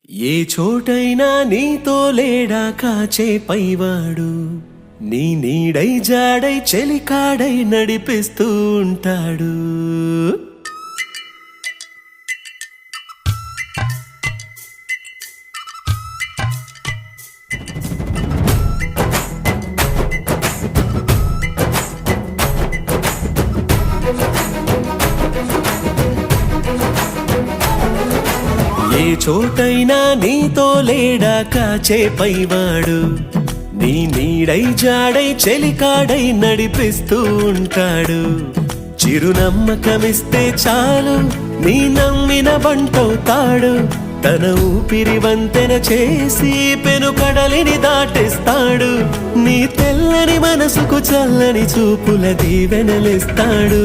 ఏ చోటైనా నీతో లేడా కాచే పైవాడు, నీ నీడై జాడై చెలికాడై నడిపిస్తూ ఉంటాడు. ఏ చోటైనా నీతో లేడా కాచే పైవాడు, నీ నీడై జాడై చెలికాడై నడిపిస్తూ ఉంటాడు. చిరునమ్మకమిస్తే చాలు నీ నమ్మిన బంటవుతాడు. తన ఊపిరి వంతెన చేసి పెను కడలిని దాటిస్తాడు. నీ తెల్లని మనసుకు చల్లని చూపుల దీవెనలిస్తాడు.